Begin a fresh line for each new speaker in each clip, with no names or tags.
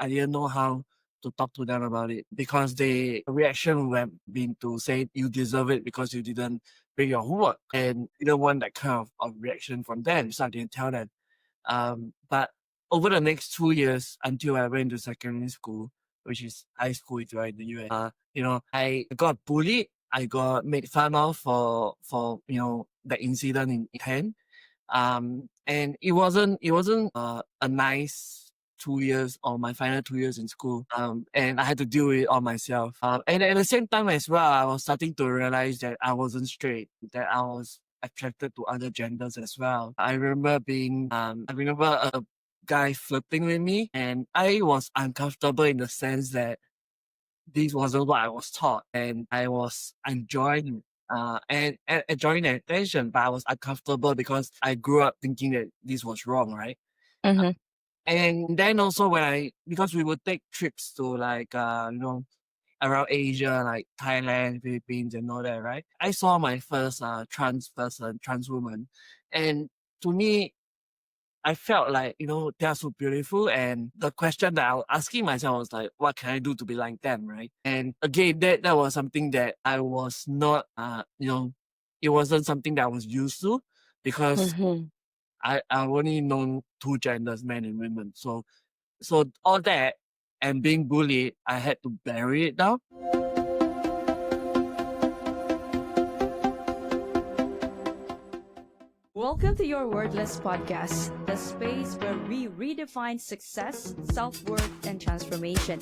I didn't know how to talk to them about it because the reaction would have been to say you deserve it because you didn't bring your homework, and you don't want that kind of reaction from them, so I didn't tell them. But over the next 2 years until I went to secondary school, which is high school if you're in the US, I got bullied. I got made fun of for the incident in 10. And it wasn't a nice 2 years or my final 2 years in school. And I had to deal with it all myself. And at the same time as well, I was starting to realize that I wasn't straight, that I was attracted to other genders as well. I remember a guy flirting with me, and I was uncomfortable in the sense that this wasn't what I was taught, and I was enjoying and enjoying the attention, but I was uncomfortable because I grew up thinking that this was wrong, right?
Mm-hmm.
And then also because we would take trips to around Asia, like Thailand, Philippines, and all that, right? I saw my first trans woman, and to me, I felt like, they are so beautiful. And the question that I was asking myself was like, what can I do to be like them, right? And again, that was something that I was not, it wasn't something that I was used to because
Mm-hmm.
I only known two genders, men and women. So all that and being bullied, I had to bury it down.
Welcome to your Wordless Podcast, the space where we redefine success, self-worth, and transformation.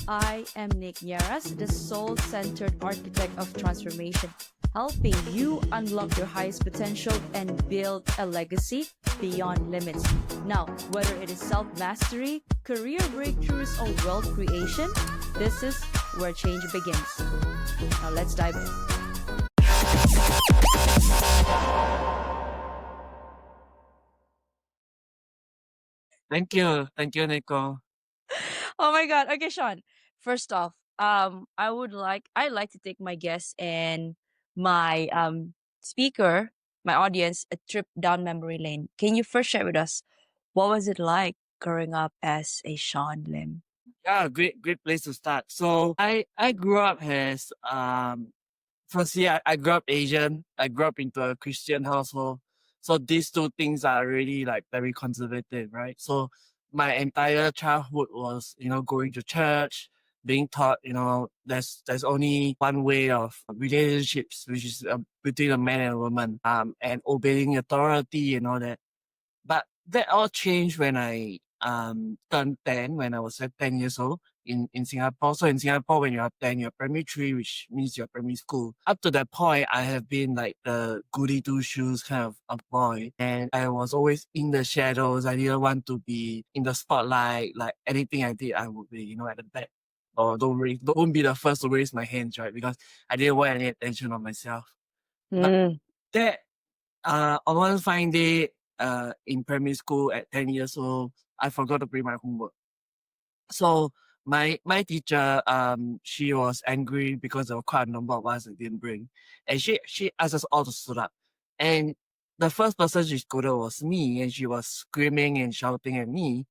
I am Nick Nieras, the soul-centered architect of transformation, helping you unlock your highest potential and build a legacy beyond limits. Now, whether it is self-mastery, career breakthroughs, or world creation, this is where change begins. Now let's dive in.
Thank you, Nico.
Oh my God. Okay, Sean. First off, I'd like to take my guest and my speaker, my audience, a trip down memory lane. Can you first share with us what was it like growing up as a Shawn Lim?
Yeah, great place to start. So I grew up as firstly, I grew up Asian. I grew up into a Christian household. So these two things are really like very conservative, right? So my entire childhood was, going to church, being taught, there's only one way of relationships, which is between a man and a woman, and obeying authority and all that. But that all changed when I turned 10, when I was at 10 years old in Singapore. So in Singapore, when you're 10, you're primary 3, which means you're primary school. Up to that point, I have been like the goody two shoes kind of a boy. And I was always in the shadows. I didn't want to be in the spotlight. Like anything I did, I would be, at the back. Or don't be the first to raise my hands, right? Because I didn't want any attention on myself. But
Mm.
that on one fine day, in primary school at 10 years old, I forgot to bring my homework. So my teacher, she was angry because there were quite a number of us that didn't bring. And she asked us all to stood up. And the first person she scolded was me, and she was screaming and shouting at me.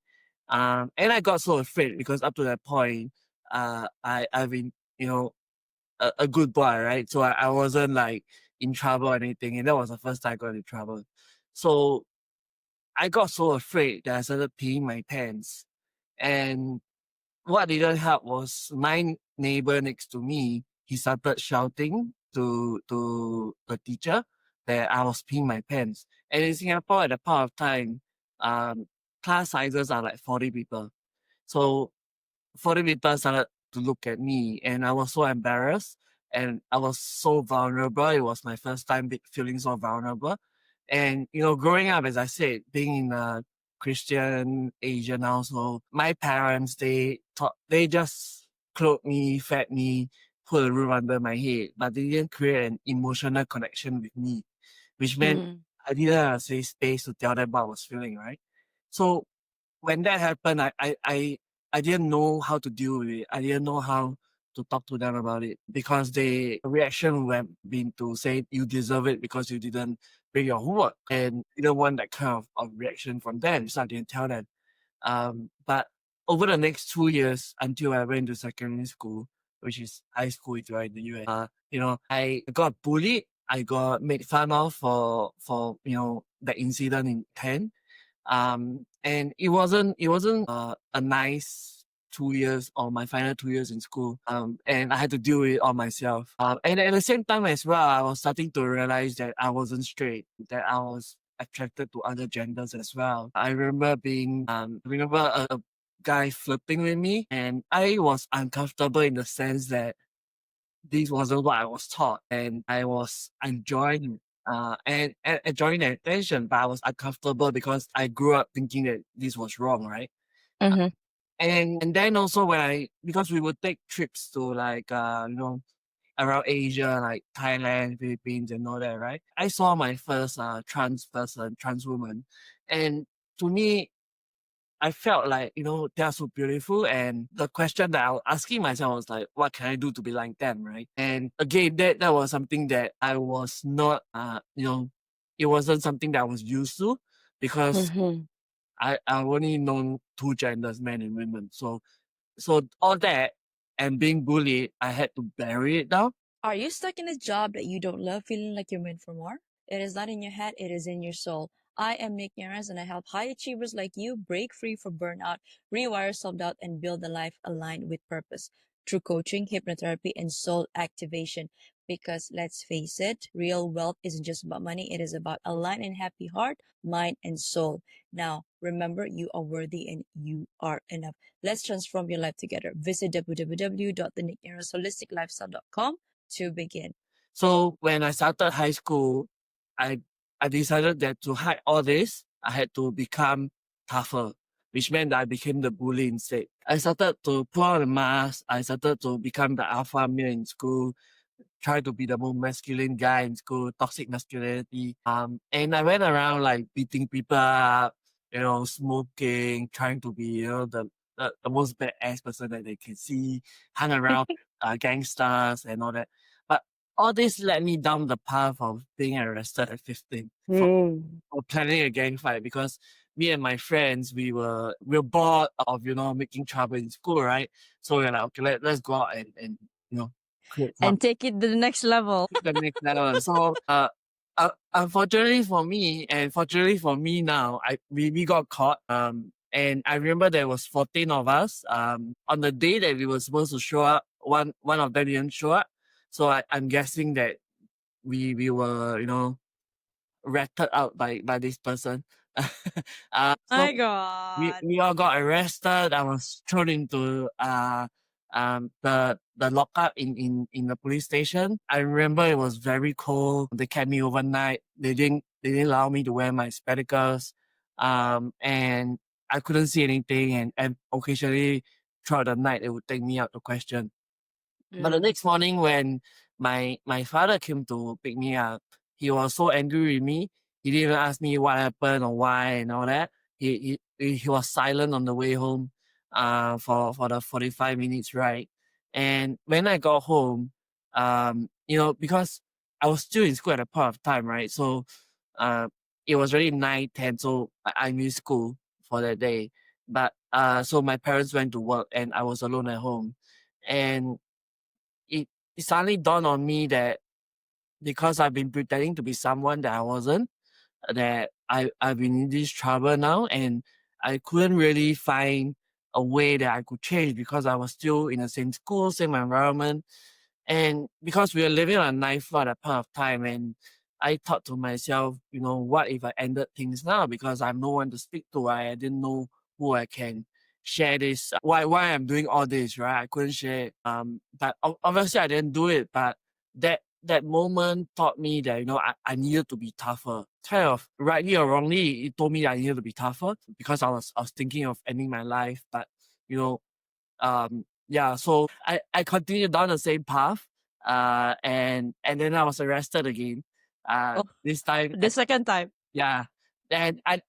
And I got so afraid because up to that point, I've been, a good boy, right? So I wasn't like in trouble or anything. And that was the first time I got in trouble. So I got so afraid that I started peeing my pants. And what didn't help was my neighbor next to me, he started shouting to the teacher that I was peeing my pants. And in Singapore at that point of time, um, class sizes are like 40 people. So 40 people started to look at me, and I was so embarrassed and I was so vulnerable. It was my first time feeling so vulnerable. And, growing up, as I said, being in a Christian Asian household, my parents, they just clothed me, fed me, put a roof under my head, but they didn't create an emotional connection with me, which meant
Mm.
I didn't have a safe space to tell them what I was feeling, right? So when that happened, I didn't know how to deal with it. I didn't know how to talk to them about it because the reaction would have been to say you deserve it because you didn't bring your homework, and you don't want that kind of reaction from them. So I didn't tell them. But over the next 2 years until I went to secondary school, which is high school if you're in the US, I got bullied. I got made fun of for the incident in 10. And it wasn't a nice 2 years or my final 2 years in school. And I had to deal with it all myself. And at the same time as well, I was starting to realize that I wasn't straight, that I was attracted to other genders as well. I remember a guy flirting with me, and I was uncomfortable in the sense that this wasn't what I was taught, and I was enjoying and enjoying the attention, but I was uncomfortable because I grew up thinking that this was wrong, right?
Mm-hmm.
And then also because we would take trips to like around Asia, like Thailand, Philippines, and all that, right? I saw my first trans woman, and to me, I felt like, they are so beautiful. And the question that I was asking myself was like, what can I do to be like them, right? And again, that was something that I was not, it wasn't something that I was used to, because
Mm-hmm.
I only known two genders, men and women. So all that and being bullied, I had to bury it down.
Are you stuck in a job that you don't love, feeling like you're meant for more? It is not in your head, it is in your soul. I am Nick Nieras, and I help high achievers like you break free from burnout, rewire self-doubt, and build a life aligned with purpose through coaching, hypnotherapy, and soul activation. Because let's face it, real wealth isn't just about money, it is about a aligned and happy heart, mind, and soul. Now, remember, you are worthy and you are enough. Let's transform your life together. Visit www.thenicknieras.holisticlifestyle.com to begin.
So when I started high school, I decided that to hide all this, I had to become tougher, which meant that I became the bully instead. I started to put on a mask. I started to become the alpha male in school, try to be the most masculine guy in school, toxic masculinity. And I went around like beating people up, smoking, trying to be, the most badass person that they can see, hung around gangsters and all that. But all this led me down the path of being arrested at 15 for planning a gang fight, because me and my friends, we were bored of, making trouble in school, right? So we're like, okay, let's go out and create
And take it to the next level.
the next level. So, unfortunately for me, and fortunately for me now, we got caught. And I remember there was 14 of us. On the day that we were supposed to show up, one of them didn't show up. So I'm guessing that we were, ratted out by this person. So
My God.
we all got arrested. I was thrown into the lockup in the police station. I remember it was very cold. They kept me overnight. They didn't allow me to wear my spectacles. And I couldn't see anything, and occasionally throughout the night they would take me out to question. But the next morning when my father came to pick me up, he was so angry with me. He didn't even ask me what happened or why and all that. He was silent on the way home for the 45 minutes ride. And when I got home, because I was still in school at a point of time, right? So it was already 9:10, so I missed school for that day. But so my parents went to work and I was alone at home. And it suddenly dawned on me that because I've been pretending to be someone that I wasn't, that I've been in this trouble now, and I couldn't really find a way that I could change because I was still in the same school, same environment. And because we were living on a ninth floor at that point of time, and I thought to myself, what if I ended things now? Because I have no one to speak to. I didn't know who I can share this. Why I'm doing all this, right? I couldn't share it. But obviously I didn't do it. But that moment taught me that, I needed to be tougher. Kind of rightly or wrongly, it told me that I needed to be tougher because I was thinking of ending my life. But, so I continued down the same path. And then I was arrested again. This time,
The second time.
yeah. And I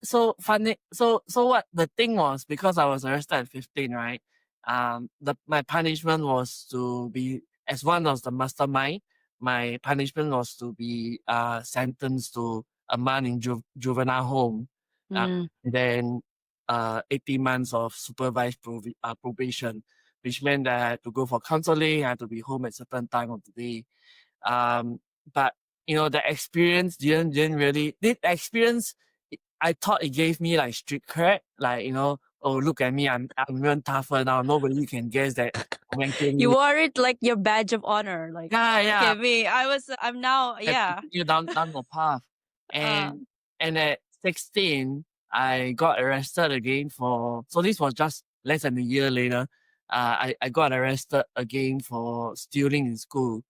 so funny. So what the thing was, because I was arrested at 15, right? My punishment was to be, as one of the mastermind, my punishment was to be sentenced to a month in juvenile home.
Mm.
Then 18 months of supervised probation, which meant that I had to go for counseling, I had to be home at certain time of the day. But the experience didn't really the experience. I thought it gave me like street cred, like oh, look at me, I'm even tougher now. Nobody can guess that I'm
You
actually.
wore it like your badge of honor. Like,
Yeah,
look
yeah.
at me. I'm now,
Have to
yeah.
continue down the path.
Uh,
And at 16, I got arrested again so this was just less than a year later. I got arrested again for stealing in school.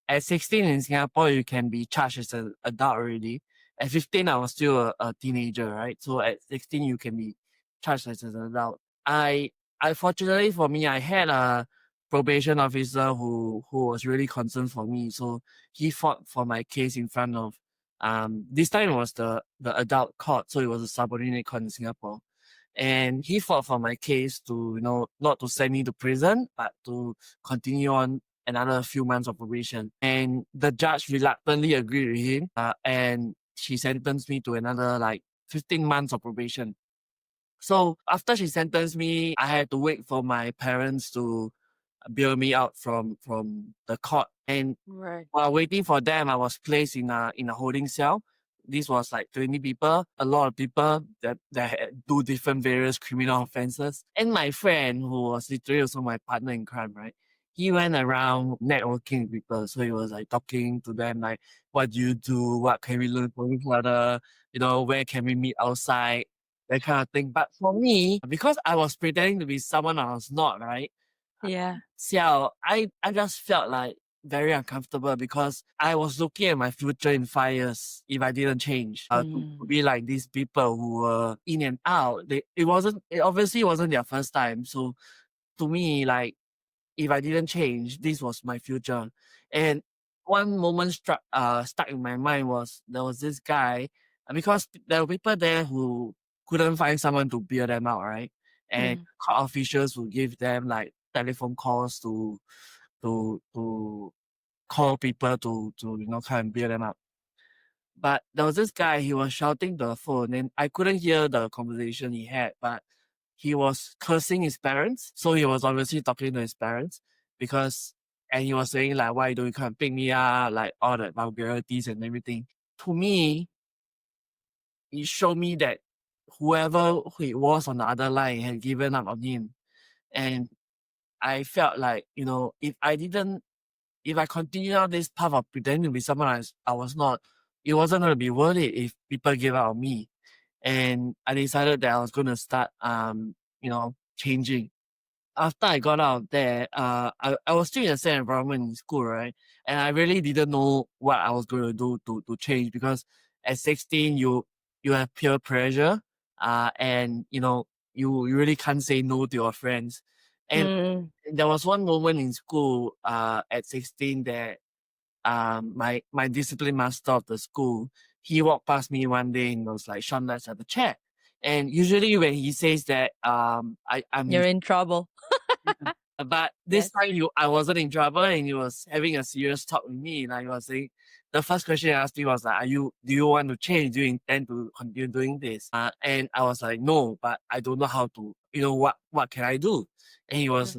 At 16 in Singapore, you can be charged as an adult already. At 15, I was still a teenager, right? So at 16, you can be charged as an adult. I fortunately for me, I had a probation officer who was really concerned for me. So he fought for my case in front of this time it was the adult court, so it was a subordinate court in Singapore. And he fought for my case to, not to send me to prison, but to continue on another few months of probation. And the judge reluctantly agreed with him, and she sentenced me to another like 15 months of probation. So after she sentenced me, I had to wait for my parents to bail me out from the court. And
right.
while waiting for them, I was placed in a holding cell. This was like 20 people, a lot of people that had do different various criminal offenses. And my friend, who was literally also my partner in crime, right? He went around networking with people. So he was like talking to them like, what do you do? What can we learn from each other? Where can we meet outside? That kind of thing. But for me, because I was pretending to be someone I was not, right?
Yeah.
So I just felt like very uncomfortable because I was looking at my future in 5 years if I didn't change. To be like these people who were in and out. It obviously wasn't their first time. So to me, like if I didn't change, this was my future. And one moment stuck in my mind was there was this guy, because there were people there who couldn't find someone to bail them out, right? And court officials would give them like telephone calls to call people to come and bail them out. But there was this guy, he was shouting the phone, and I couldn't hear the conversation he had, but he was cursing his parents. So he was obviously talking to his parents and he was saying like, why don't you come pick me up? Like all the vulgarities and everything. To me, it showed me that whoever he was on the other line had given up on him. And I felt like, if I continued on this path of pretending to be someone I was not, it wasn't going to be worth it if people gave up on me. And I decided that I was going to start, changing. After I got out there, I was still in the same environment in school, right? And I really didn't know what I was going to do to change, because at 16, you have peer pressure, and you really can't say no to your friends. And there was one moment in school, at 16 that my discipline master of the school, he walked past me one day and was like, Shawn, let's have a chat. And usually when he says that, I'm
You're in trouble.
but this
Yes.
time I wasn't in trouble, and he was having a serious talk with me. And I was saying, the first question he asked me was like, do you want to change? Do you intend to continue doing this? And I was like, no, but I don't know how to, what can I do? And he was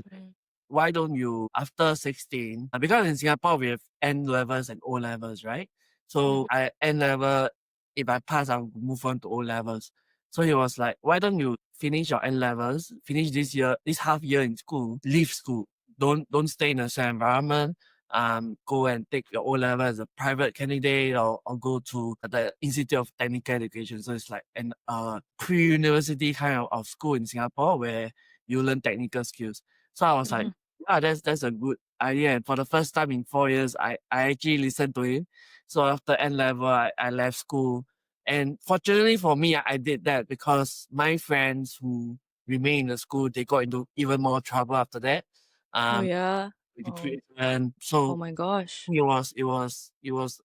why don't you, after 16, because in Singapore we have N levels and O levels, right? So N level, if I pass, I'll move on to O levels. So he was like, why don't you finish your N levels, finish this half year in school, leave school. Don't stay in the same environment. Go and take your O level as a private candidate, or go to the Institute of Technical Education. So it's like an pre-university kind of school in Singapore where you learn technical skills. So I was like, yeah, that's a good idea. And for the first time in 4 years, I actually listened to him. So after N level, I left school. And fortunately for me, I did that because my friends who remained in the school, they got into even more trouble after that.
Oh, yeah.
With
Oh.
the and so
Oh my gosh.
it was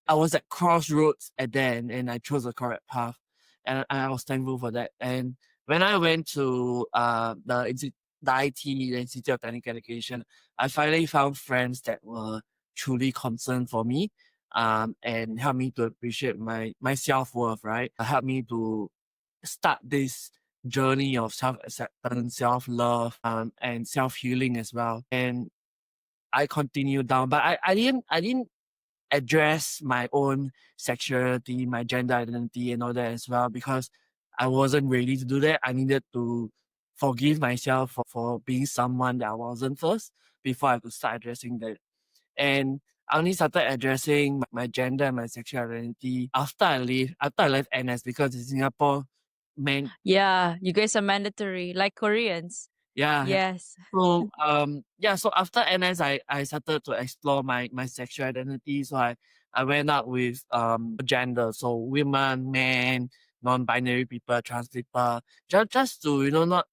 I was at crossroads at then, and I chose the correct path, and I was thankful for that. And when I went to the IT, the Institute of Technical Education, I finally found friends that were truly concerned for me, and helped me to appreciate my self-worth, right? Helped me to start this journey of self-acceptance, self-love, and self-healing as well. And I continued down, but I didn't address my own sexuality, my gender identity, and all that as well, because I wasn't ready to do that. I needed to forgive myself for being someone that I wasn't first before I could start addressing that. And I only started addressing my gender and my sexual identity after I left NS, because in Singapore, men,
Yeah, you guys are mandatory, like Koreans.
yeah.
Yes.
So so after NS, I started to explore my sexual identity. So I went out with gender, so women, men, non-binary people, trans people, just to not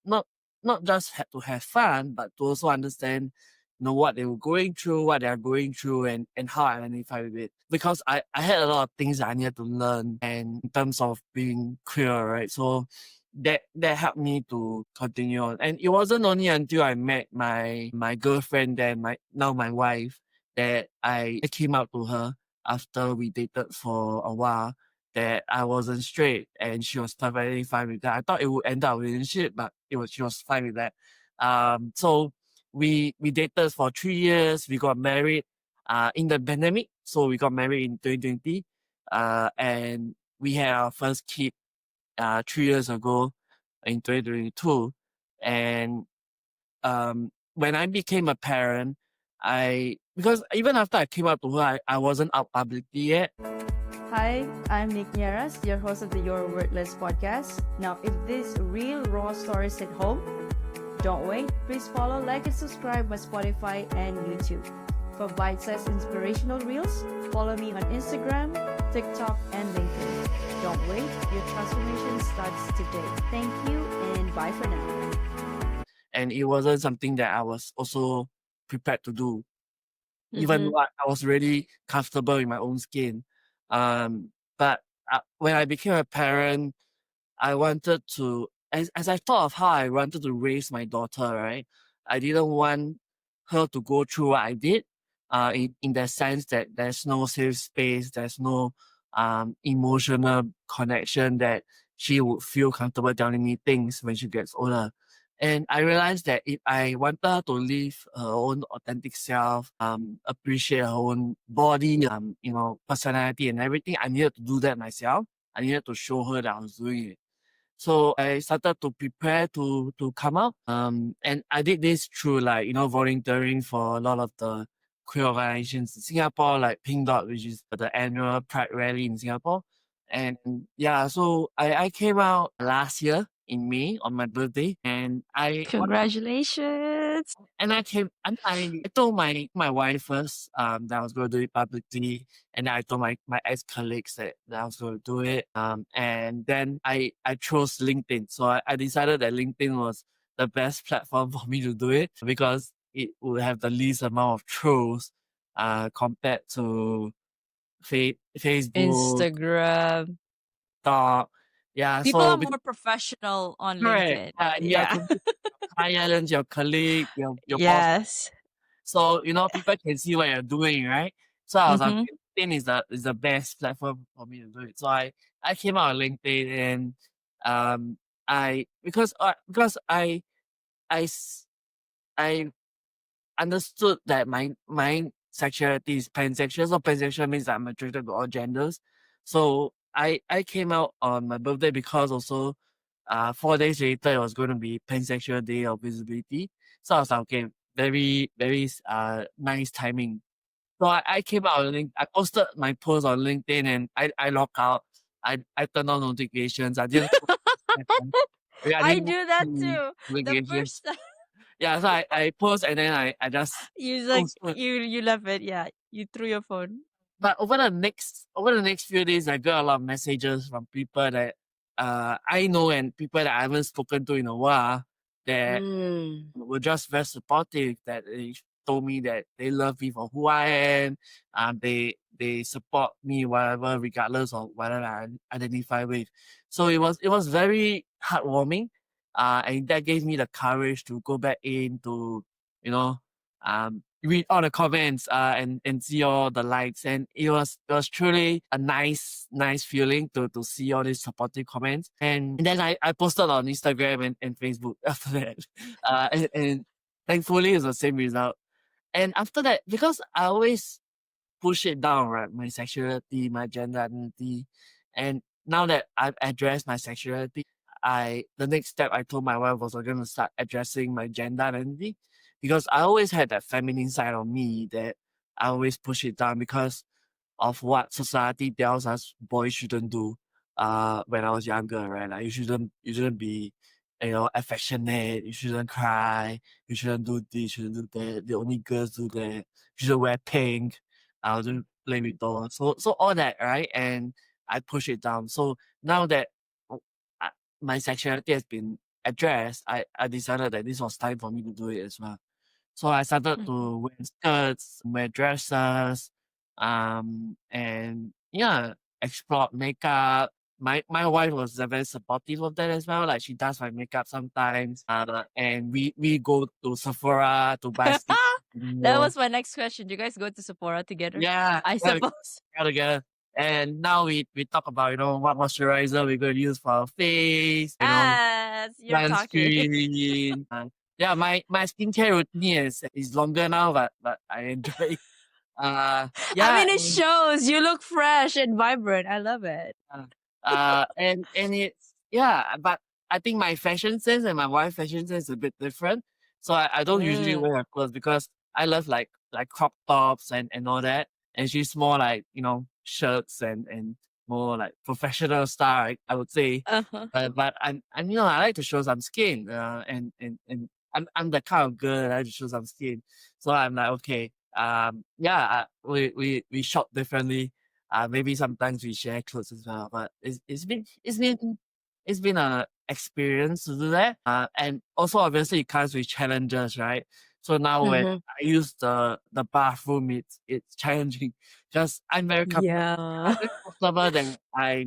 just have to have fun, but to also understand what they were going through, what they are going through, and how I identify with it. Because I had a lot of things that I needed to learn, and in terms of being queer, right? So that helped me to continue on. And it wasn't only until I met my girlfriend, then my wife, that I came out to her after we dated for a while, that I wasn't straight, and she was perfectly fine with that. I thought it would end up a relationship, but she was fine with that. So we dated for 3 years. We got married in the pandemic, so we got married in 2020, and we had our first kid 3 years ago in 2022. And when I became a parent, because even after I came out to her, I wasn't out publicly yet.
Hi, I'm Nick Nieras, your host of the Your Wordless podcast. Now, if these real raw stories hit home, don't wait. Please follow, like, and subscribe my Spotify and YouTube. For bite-sized inspirational reels, follow me on Instagram, TikTok, and LinkedIn. Don't wait. Your transformation starts today. Thank you, and bye for now.
And it wasn't something that I was also prepared to do, even though I was really comfortable in my own skin. But when I became a parent, I wanted to, as I thought of how I wanted to raise my daughter, right? I didn't want her to go through what I did, in the sense that there's no safe space, there's no emotional connection that she would feel comfortable telling me things when she gets older. And I realized that if I want her to live her own authentic self, appreciate her own body, personality and everything, I needed to do that myself. I needed to show her that I was doing it. So I started to prepare to come out. And I did this through volunteering for a lot of the queer organizations in Singapore, like Pink Dot, which is the annual Pride rally in Singapore. And yeah, so I came out last year in May on my birthday, and
Congratulations.
I told my wife first that I was going to do it publicly, and then I told my ex-colleagues that I was going to do it. And then I chose LinkedIn. So I decided that LinkedIn was the best platform for me to do it, because it would have the least amount of trolls compared to Facebook,
Instagram.
TikTok. Yeah,
People
so
are more professional on
correct.
LinkedIn.
You are
Yeah.
competing with your clients, your colleague, your boss.
Yes.
So, people can see what you're doing, right? So I was like,
Mhm.
LinkedIn is the best platform for me to do it. So I came out on LinkedIn, and because I s- I understood that my sexuality is pansexual. So pansexual means that I'm attracted to all genders. So I came out on my birthday, because also 4 days later it was going to be Pansexual Day of Visibility. So I was like, okay, very, very nice timing. So I came out on I posted my post on LinkedIn, and I logged out. I turned on notifications. I didn't I
I
didn't
do that
see
too. The
notifications.
first time
Yeah, so I post, and then I just
you like
posted.
you left it, yeah. You threw your phone.
But over the next few days, I got a lot of messages from people that I know, and people that I haven't spoken to in a while, that were just very supportive, that they told me that they love me for who I am. They support me whatever, regardless of whatever I identify with. So it was very heartwarming. And that gave me the courage to go back in to, you know, read all the comments and see all the likes, and it was truly a nice feeling to see all these supportive comments. And then I posted on Instagram and Facebook after that. And thankfully it's the same result. And after that, because I always push it down, right? My sexuality, my gender identity. And now that I've addressed my sexuality, the next step I told my wife was I'm gonna start addressing my gender identity, because I always had that feminine side of me that I always push it down because of what society tells us boys shouldn't do when I was younger, right? Like you shouldn't be, affectionate, you shouldn't cry, you shouldn't do this, you shouldn't do that. The only girls do that. You should wear pink. I don't play with dolls. So all that, right? And I push it down. So now that oh, I, my sexuality has been addressed, I decided that this was time for me to do it as well. So I started to wear skirts, wear dresses, and yeah, explore makeup. My wife was very supportive of that as well. Like she does my makeup sometimes. And we go to Sephora to buy skincare.
That was my next question. Do you guys go to Sephora together?
Yeah,
I suppose.
together. And now we talk about what moisturizer we're gonna use for our face.
Yes, you're talking.
Sunscreen. Yeah, my skincare routine is longer now, but I enjoy it.
I
Yeah,
mean, it shows you look fresh and vibrant. I love it.
and it's but I think my fashion sense and my wife's fashion sense is a bit different. So I don't usually wear her clothes because I love like crop tops and all that. And she's more like, shirts and more like professional style, I would say.
Uh-huh.
But I'm I like to show some skin. And I'm the kind of girl that I like to show some skin. So I'm like, okay, we shop differently. Maybe sometimes we share clothes as well, but it's been a experience to do that. And also obviously it comes with challenges, right? So now when I use the bathroom, it's challenging because I'm very
Yeah.
comfortable that I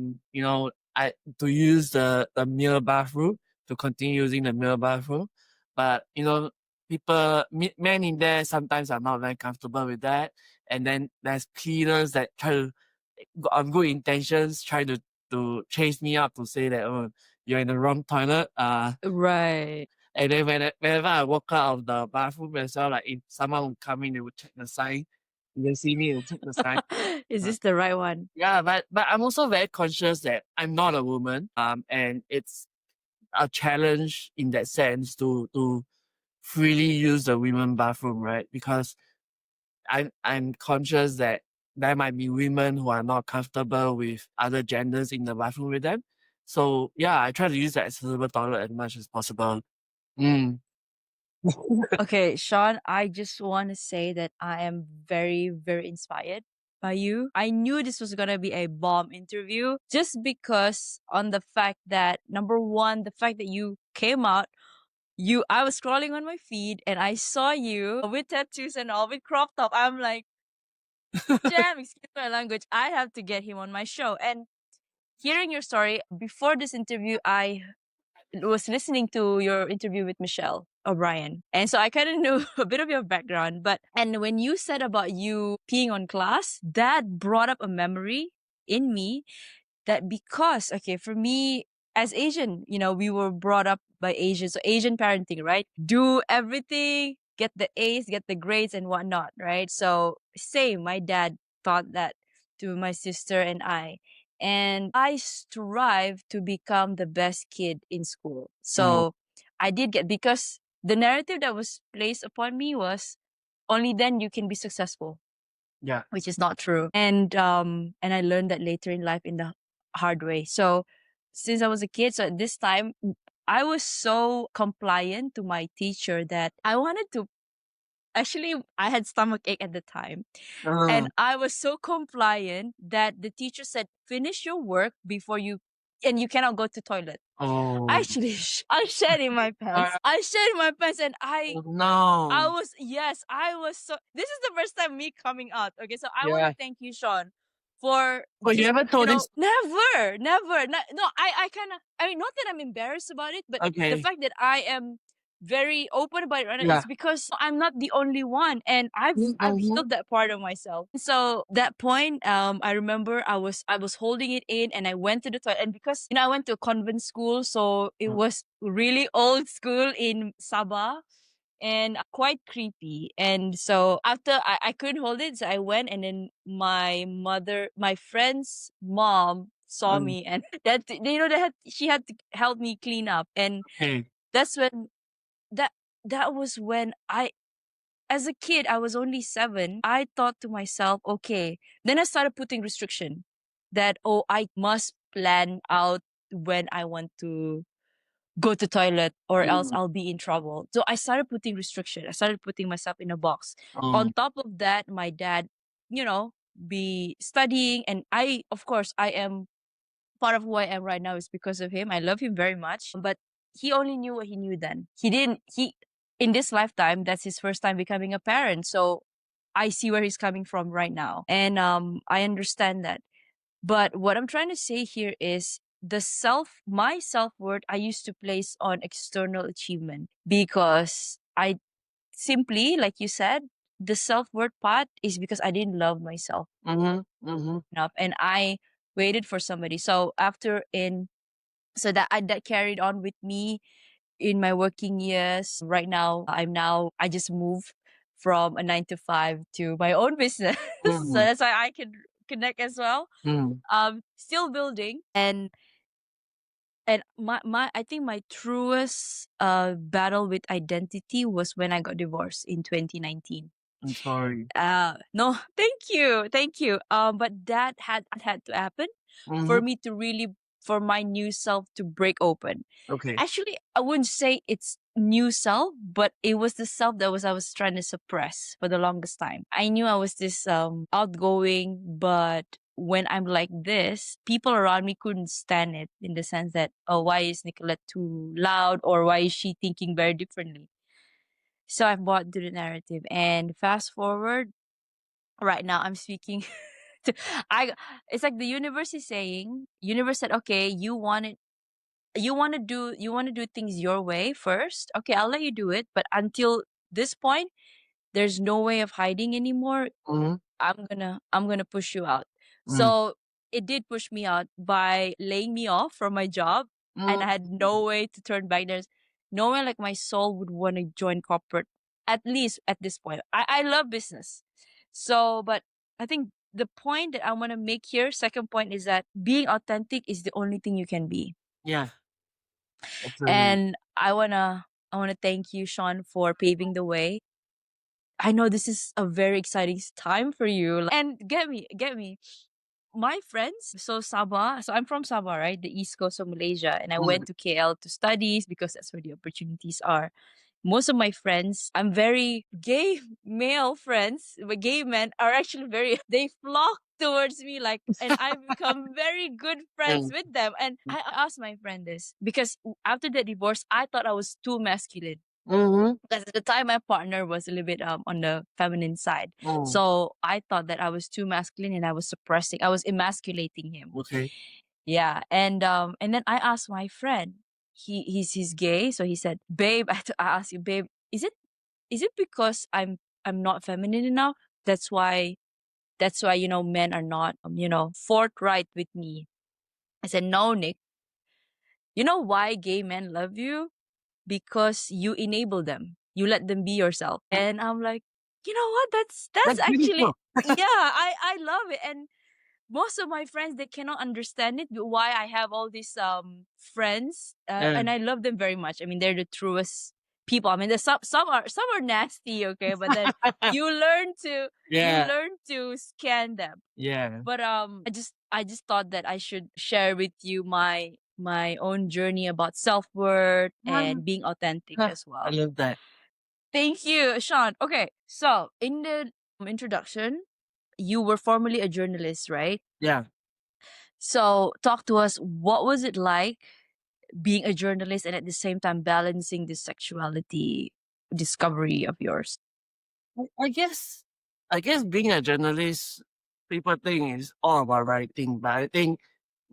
to use the male bathroom, to continue using the male bathroom, but men in there sometimes are not very comfortable with that, and then there's cleaners that try to on good intentions try to chase me up to say that, oh, you're in the wrong toilet.
Right.
And then whenever I walk out of the bathroom as well, like if someone would come in, they would check the sign. You can see me, they check the sign.
Is this the right one?
Yeah, but I'm also very conscious that I'm not a woman. And it's a challenge in that sense to freely use the women bathroom, right? Because I'm conscious that there might be women who are not comfortable with other genders in the bathroom with them. So yeah, I try to use the accessible toilet as much as possible.
Okay, Shawn, I just want to say that I am very, very inspired by you. I knew this was going to be a bomb interview just because on the fact that, number one, the fact that you came out, I was scrolling on my feed and I saw you with tattoos and all, with crop top. I'm like, damn, excuse my language, I have to get him on my show. And hearing your story, before this interview, I was listening to your interview with Michelle O'Brien. And so I kind of knew a bit of your background. And when you said about you peeing on class, that brought up a memory in me that because, okay, for me as Asian, we were brought up by Asians, so Asian parenting, right? Do everything, get the A's, get the grades and whatnot, right? So same, my dad taught that to my sister and I. And I strive to become the best kid in school. So I did because the narrative that was placed upon me was only then you can be successful.
Yeah.
Which is not true. And I learned that later in life in the hard way. So since I was a kid, so at this time I was so compliant to my teacher that I wanted to actually I had stomach ache at the time. And I was so compliant that the teacher said, finish your work before and you cannot go to toilet. Actually, I shed in my pants. And
No.
I was so, this is the first time me coming out. Okay, so I want to thank you, Shawn, for
But you haven't told this.
Never. No, I mean, not that I'm embarrassed about it, but the fact that I am very open about it right now
Yeah.
is because I'm not the only one, and I've felt that part of myself. So that point, I remember I was holding it in, and I went to the toilet, and because I went to a convent school, so it was really old school in Sabah and quite creepy. And so after I couldn't hold it, so I went, and then my friend's mom saw me, and that she had to help me clean up. And
Okay.
that's when that was when as a kid, I was only 7. I thought to myself, okay. Then I started putting restriction that, oh, I must plan out when I want to go to toilet, or else I'll be in trouble. So I started putting restriction. I started putting myself in a box. On top of that, my dad, be studying, and of course, I am part of who I am right now is because of him. I love him very much, but he only knew what he knew then. He in this lifetime, that's his first time becoming a parent. So I see where he's coming from right now. And I understand that. But what I'm trying to say here is my self-worth I used to place on external achievement, because I simply, like you said, the self-worth part is because I didn't love myself enough, and I waited for somebody. So that carried on with me in my working years. Right now, I just moved from a 9 to 5 to my own business. So that's why I can connect as well. Still building, and my I think my truest battle with identity was when I got divorced in 2019.
I'm sorry.
No, thank you. But that had to happen for me to really, for my new self to break open.
Okay.
Actually, I wouldn't say it's new self, but it was the self that I was trying to suppress for the longest time. I knew I was this outgoing, but when I'm like this, people around me couldn't stand it, in the sense that, oh, why is Nicolette too loud, or why is she thinking very differently? So I've bought into the narrative, and fast forward, right now I'm speaking to, it's like the universe is saying, universe said, okay, you want to do things your way first. Okay, I'll let you do it, but until this point, there's no way of hiding anymore. I'm gonna push you out. So it did push me out by laying me off from my job, and I had no way to turn back. There's no way like my soul would want to join corporate, at least at this point. I love business. So, but I think the point that I want to make here, second point, is that being authentic is the only thing you can be.
Yeah. Absolutely.
And I wanna thank you, Shawn, for paving the way. I know this is a very exciting time for you. And get me. My friends, so Sabah, so I'm from Sabah, right? The east coast of Malaysia. And I went to KL to studies because that's where the opportunities are. Most of my friends, I'm very gay male friends, but gay men are actually they flock towards me, like, and I've become very good friends with them. And I asked my friend this because after the divorce, I thought I was too masculine. Because at the time, my partner was a little bit on the feminine side. So I thought that I was too masculine, and I was emasculating him.
Okay.
Yeah. And then I asked my friend, he's gay. So he said, babe, I asked you, babe, is it because I'm not feminine enough? That's why, men are not, forthright with me. I said, no, Nick. You know why gay men love you? Because you enable them. You let them be yourself. And I'm like, you know what? That's actually, yeah, I love it. And most of my friends, they cannot understand it, why I have all these friends, and I love them very much. I mean, they're the truest people. I mean, there's some are nasty, okay, but then you learn to scan them.
Yeah.
But I just thought that I should share with you my own journey about self-worth and being authentic as well.
I love that.
Thank you, Shawn. Okay, so in the introduction, you were formerly a journalist, right?
Yeah.
So talk to us, what was it like being a journalist and at the same time balancing this sexuality discovery of yours?
I guess being a journalist, people think it's all about writing, but I think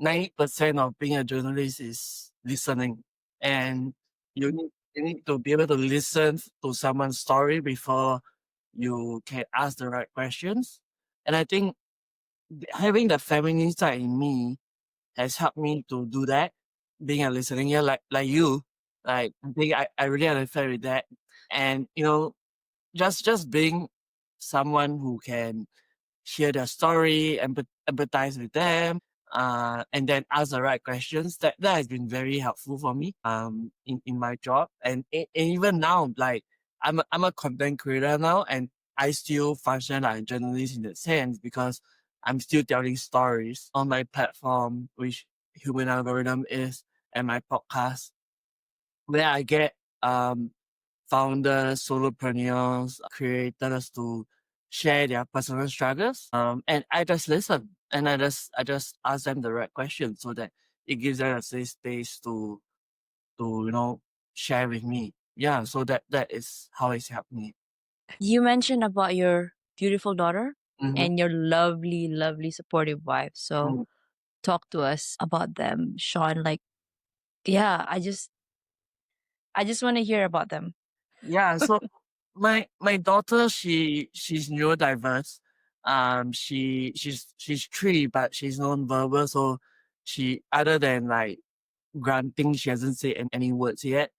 90% of being a journalist is listening, and you need You need to be able to listen to someone's story before you can ask the right questions. And I think having the feminine side in me has helped me to do that. Being a listening ear, like you, like I think I really identify with that. And just being someone who can hear their story, empathize with them, and then ask the right questions. That has been very helpful for me in my job. And even now, like I'm a content creator now, and I still function like a journalist in that sense because I'm still telling stories on my platform, which Human Algorithm is, and my podcast, where I get founders, solopreneurs, creators to share their personal struggles. And I just listen and I just ask them the right questions so that it gives them a safe space to share with me. Yeah, so that is how it's helped me.
You mentioned about your beautiful daughter
Mm-hmm.
and your lovely, lovely, supportive wife. So talk to us about them, Shawn. Like, yeah, I just want to hear about them.
Yeah, so my daughter, she's neurodiverse. She's 3, but she's non-verbal, so she, other than like grunting, she hasn't said any words yet.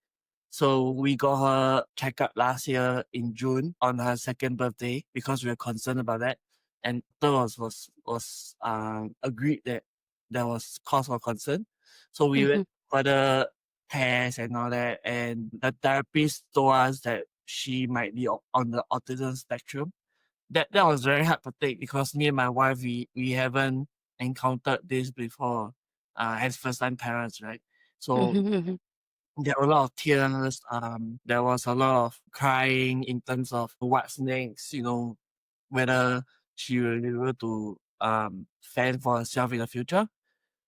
So we got her checkup last year in June on her 2nd birthday because we were concerned about that. And there was agreed that there was cause for concern. So we went for the tests and all that, and the therapist told us that she might be on the autism spectrum. That was very hard to take because me and my wife, we haven't encountered this before as first time parents, right? So there were a lot of tears. There was a lot of crying in terms of what's next, whether she will be able to fend for herself in the future.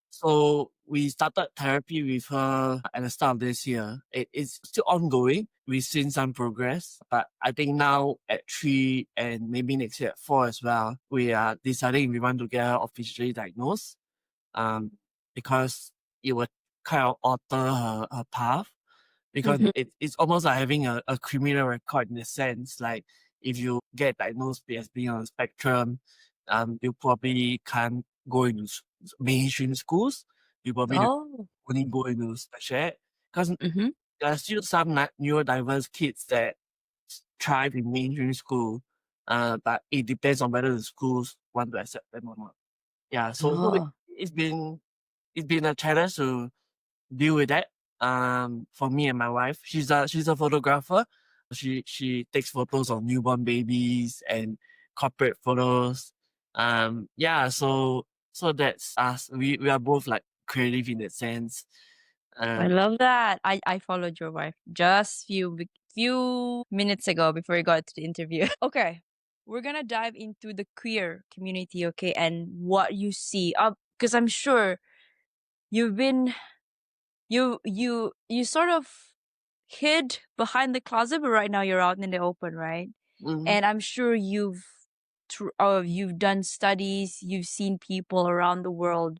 So we started therapy with her at the start of this year. It's still ongoing. We've seen some progress, but I think now at 3 and maybe next year at 4 as well, we are deciding if we want to get her officially diagnosed. Because it would kind of alter her path. Because it's almost like having a criminal record in a sense. Like if you get diagnosed as being on the spectrum, you probably can't go into mainstream schools. You probably
Oh.
only go into special ed. Because
Mm-hmm.
there are still some neurodiverse kids that thrive in mainstream school, but it depends on whether the schools want to accept them or not. Yeah, so
Oh.
it's been a challenge to deal with that. For me and my wife, she's a photographer. She takes photos of newborn babies and corporate photos. Yeah, so that's us. We are both like creative in that sense.
I love that. I followed your wife just few minutes ago before we got to the interview. Okay, we're gonna dive into the queer community, okay, and what you see. Because I'm sure you've been you sort of hid behind the closet, but right now you're out in the open, right?
Mhm.
And I'm sure you've done studies, you've seen people around the world.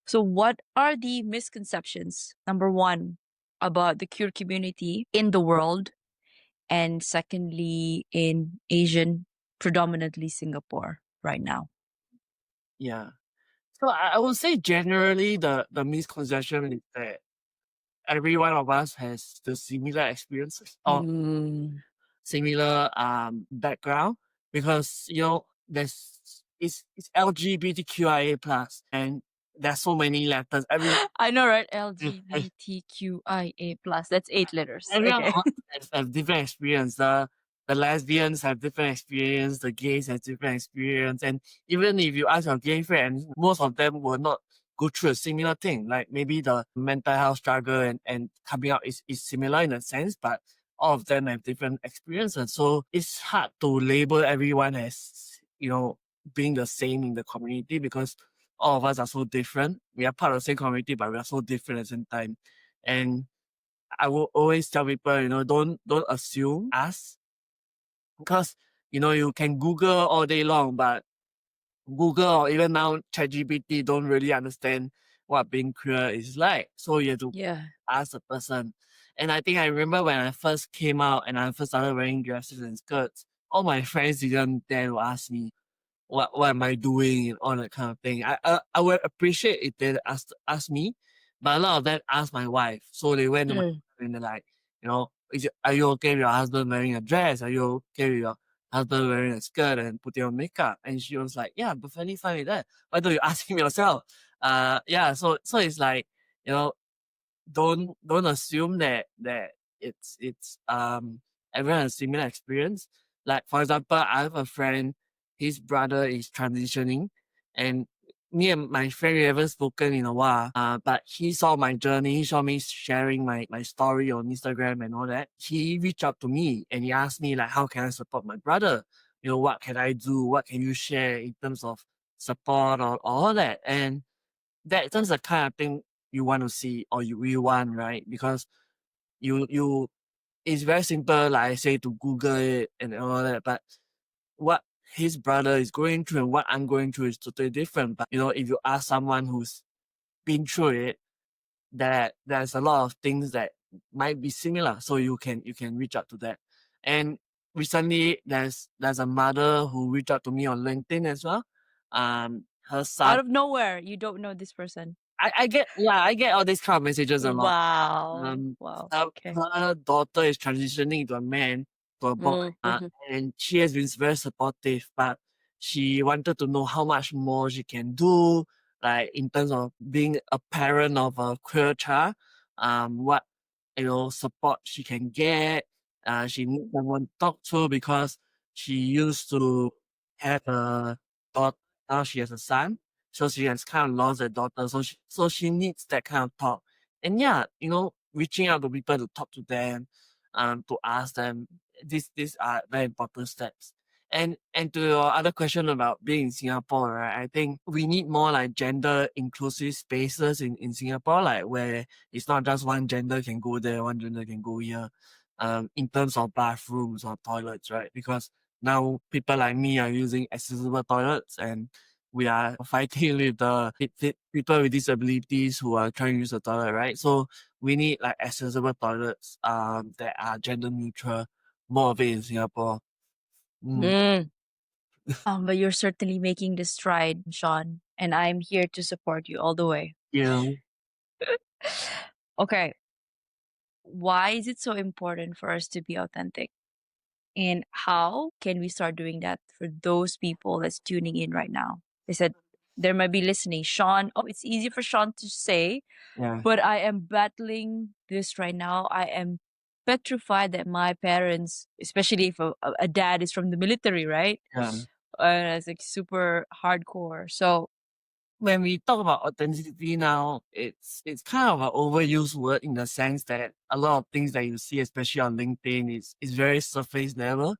So what are the misconceptions, number one, about the queer community in the world, and secondly, in Asian, predominantly Singapore right now?
Yeah. So I would say generally the misconception is that every one of us has the similar experiences or similar background because it's LGBTQIA plus and there's so many letters.
I know, right? LGBTQIA plus. That's 8 letters.
Everyone
Okay.
have different experience. The lesbians have different experience. The gays have different experience. And even if you ask your gay friends, most of them will not go through a similar thing. Like maybe the mental health struggle and coming out is similar in a sense, but all of them have different experiences. So it's hard to label everyone as, being the same in the community because all of us are so different. We are part of the same community, but we are so different at the same time. And I will always tell people, don't assume us because you can Google all day long, but Google or even now ChatGPT don't really understand what being queer is like. So you have to
Yeah.
ask the person. And I think I remember when I first came out and I first started wearing dresses and skirts, all my friends didn't dare to ask me what am I doing and all that kind of thing. I would appreciate if they ask me, but a lot of them asked my wife. So they went to my wife and they're like, are you okay with your husband wearing a dress? Are you okay with your husband wearing a skirt and putting on makeup? And she was like, yeah, I'm perfectly fine with that. Why don't you ask him yourself? Yeah. So it's like, you know, don't assume that it's everyone has similar experience. Like for example, I have a friend, his brother is transitioning, and me and my friend we haven't spoken in a while. But he saw my journey, he saw me sharing my story on Instagram and all that. He reached out to me and he asked me like, how can I support my brother? What can I do? What can you share in terms of support or all that? And that's the kind of thing you want to see or you want, right? Because you it's very simple, like I say, to Google it and all that, but what his brother is going through and what I'm going through is totally different. But if you ask someone who's been through it, that there's a lot of things that might be similar. So you can reach out to that. And recently there's a mother who reached out to me on LinkedIn as well. Her son,
Out of nowhere, you don't know this person.
I get all these kind of messages a lot.
Wow. Wow. Okay.
Her daughter is transitioning to a man, to a boy, and she has been very supportive, but she wanted to know how much more she can do, like in terms of being a parent of a queer child, what support she can get. She needs someone to talk to because she used to have a daughter, now she has a son. So she has kind of lost her daughter. So she needs that kind of talk. And yeah, reaching out to people to talk to them, to ask them, these are very important steps. And to your other question about being in Singapore, right? I think we need more like gender inclusive spaces in Singapore, like where it's not just one gender can go there, one gender can go here. In terms of bathrooms or toilets, right? Because now people like me are using accessible toilets and we are fighting with the people with disabilities who are trying to use the toilet, right? So we need like accessible toilets that are gender neutral, more of it in Singapore.
But you're certainly making the stride, Sean, and I'm here to support you all the way.
Yeah.
Okay. Why is it so important for us to be authentic? And how can we start doing that for those people that's tuning in right now? They said there might be listening. Sean, it's easy for Sean to say,
Yeah.
but I am battling this right now. I am petrified that my parents, especially if a dad is from the military, right?
Yeah.
It's like super hardcore. So
When we talk about authenticity now, it's kind of an overused word in the sense that a lot of things that you see, especially on LinkedIn, is very surface level.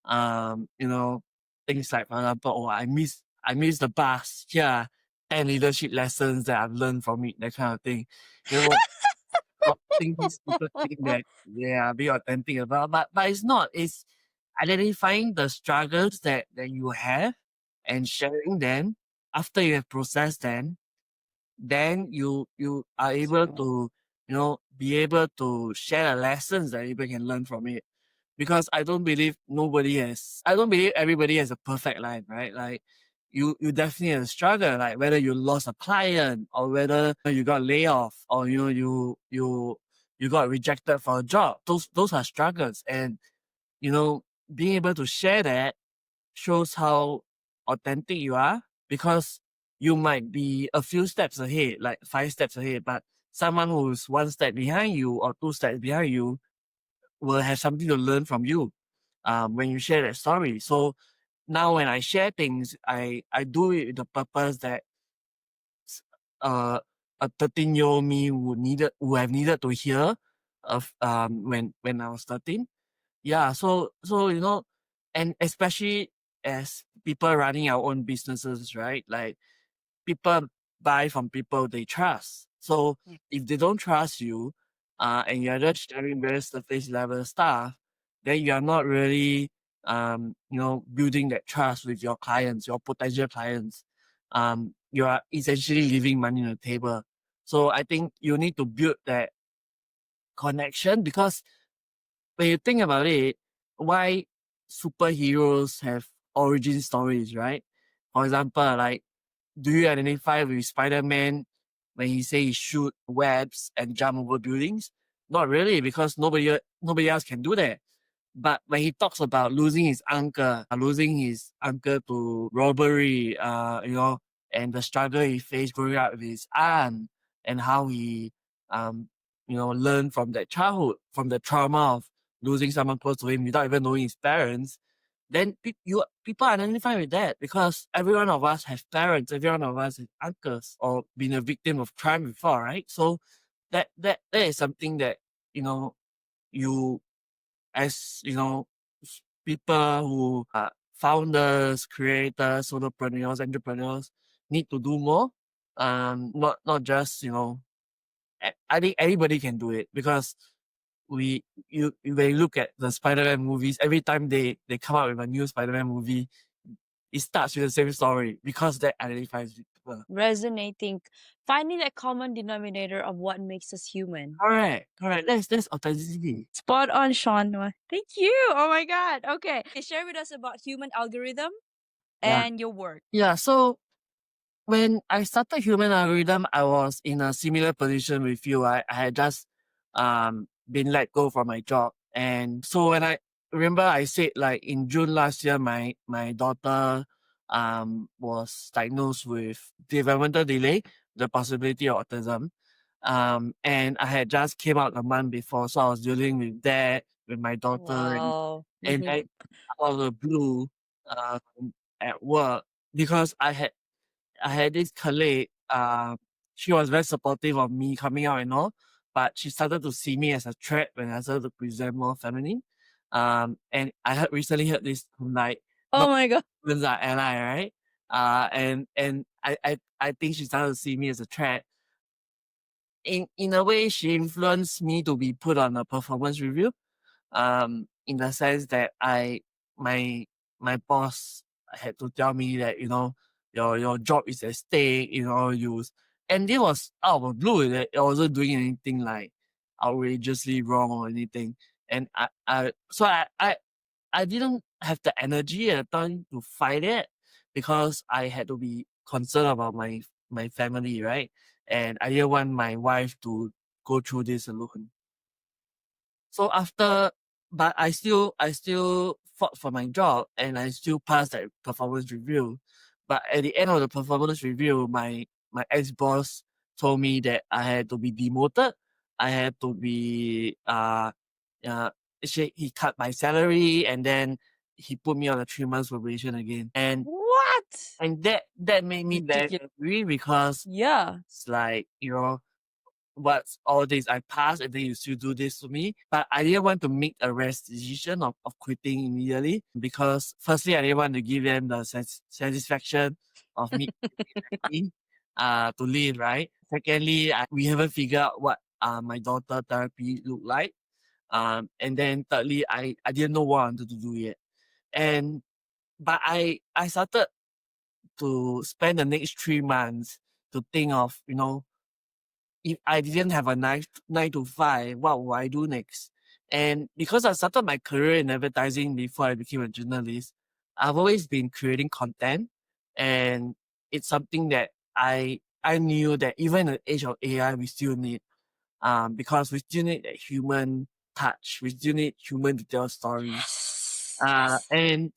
Things like, for example, I miss the bus. Yeah, and leadership lessons that I've learned from it, that kind of thing. Things people think that they are being authentic about, but it's not. It's identifying the struggles that you have and sharing them. After you have processed them, then you are able to be able to share the lessons that people can learn from it. Because I don't believe everybody has a perfect life, right? Like you definitely have a struggle, like whether you lost a client or whether you got laid off or you got rejected for a job. Those are struggles, and being able to share that shows how authentic you are, because you might be a few steps ahead, like 5 steps ahead, but someone who's 1 step behind you or 2 steps behind you will have something to learn from you when you share that story. So now when I share things, I do it with the purpose that uh, a 13-year-old me would have needed to hear of when I was 13. Yeah, so and especially as people running our own businesses, right? Like people buy from people they trust. So if they don't trust you, and you're just sharing very surface level stuff, then you are not really building that trust with your clients, your potential clients. You are essentially leaving money on the table. So I think you need to build that connection, because when you think about it, why superheroes have origin stories, right? For example, like, do you identify with Spider-Man when he say he shoot webs and jump over buildings? Not really, because nobody else can do that. But when he talks about losing his uncle to robbery, and the struggle he faced growing up with his aunt, and how he, learned from that childhood, from the trauma of losing someone close to him without even knowing his parents, then people identify with that, because every one of us have parents, every one of us has uncles, or been a victim of crime before, right? So that is something that, you, as people who are founders, creators, solopreneurs, entrepreneurs, need to do more. Not just, I think anybody can do it, because when you look at the Spider-Man movies, every time they come out with a new Spider-Man movie, it starts with the same story, because that identifies with people.
Resonating, finding a common denominator of what makes us human.
Correct. That's authenticity.
Spot on, Shawn. Thank you. Oh my God. Okay. Share with us about human algorithm
Yeah.
and your work.
Yeah. So when I started human algorithm, I was in a similar position with you. I had just been let go from my job. And so when I remember, I said, like, in June last year, my daughter was diagnosed with developmental delay, the possibility of autism. And I had just came out a month before, so I was dealing with that with my daughter.
Wow.
And then out of the blue, at work, because I had this colleague, she was very supportive of me coming out and all, but she started to see me as a threat when I started to present more feminine. And I recently heard this from, like,
Oh my God.
humans are ally, right? And I think she started to see me as a threat. In a way, she influenced me to be put on a performance review. In the sense that my boss had to tell me that, your job is at stake, and it was out of the blue. That I wasn't doing anything like outrageously wrong or anything. And I didn't have the energy at the time to fight it, because I had to be concerned about my family, right? And I didn't want my wife to go through this alone. So but I still fought for my job, and I still passed that performance review. But at the end of the performance review, my ex-boss told me that I had to be demoted. I had to be uh he cut my salary, and then he put me on a 3 months probation again. And
What?
that made me very angry, because
Yeah.
it's like, what's all this? I passed, and then you still do this to me. But I didn't want to make a rash decision of quitting immediately, because firstly, I didn't want to give them the satisfaction of me to leave, right? Secondly, we haven't figured out what my daughter therapy look like. And then thirdly, I didn't know what I wanted to do yet. But I started to spend the next 3 months to think of, if I didn't have a 9 to 5, what would I do next? And because I started my career in advertising before I became a journalist, I've always been creating content, and it's something that I knew that even in the age of AI, we still need, because we still need that human touch, we still need human to tell stories. And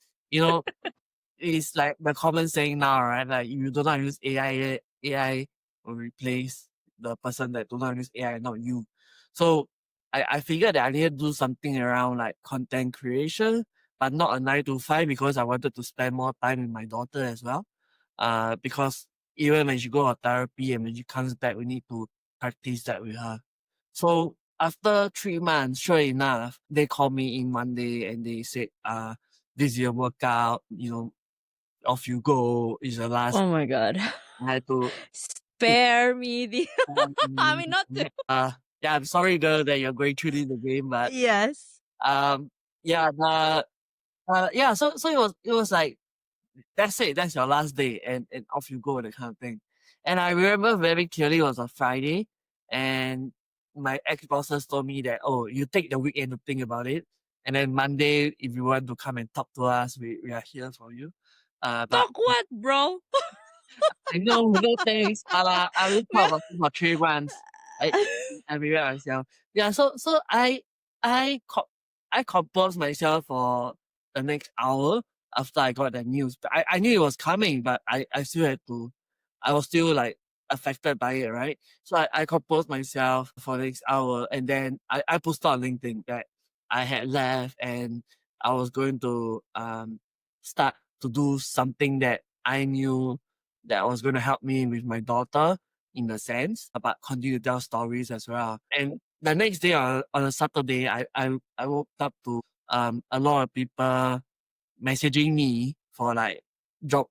it's like the common saying now, right? Like, you do not use AI, AI will replace the person that do not use AI, not you. So I figured that I needed to do something around, like, content creation, but not a 9 to 5, because I wanted to spend more time with my daughter as well. Because even when she go to therapy and when she comes back, we need to practice that with her. So after 3 months, sure enough, they called me in one day and they said, this is your workout, off you go. It's the last.
Oh my God.
I had to
Spare me the. I mean, not to.
yeah, I'm sorry, girl, that you're going through this again, but
Yes.
yeah, yeah. So it was like, that's it. That's your last day, and off you go, that kind of thing. And I remember very clearly, it was a Friday, and my ex-bosses told me that, oh, you take the weekend to think about it. And then Monday, if you want to come and talk to us, we are here for you. But
Talk what, bro?
I know, no thanks. I will talk about it for 3 months. I regret myself. Yeah, so I co- I composed myself for the next hour after I got the news. I knew it was coming, but I still had to. I was still like affected by it, right? So I composed myself for the next hour, and then I posted on LinkedIn that I had left, and I was going to start to do something that I knew that was going to help me with my daughter in a sense, but continue to tell stories as well. And the next day on a Saturday, I woke up to a lot of people messaging me for like job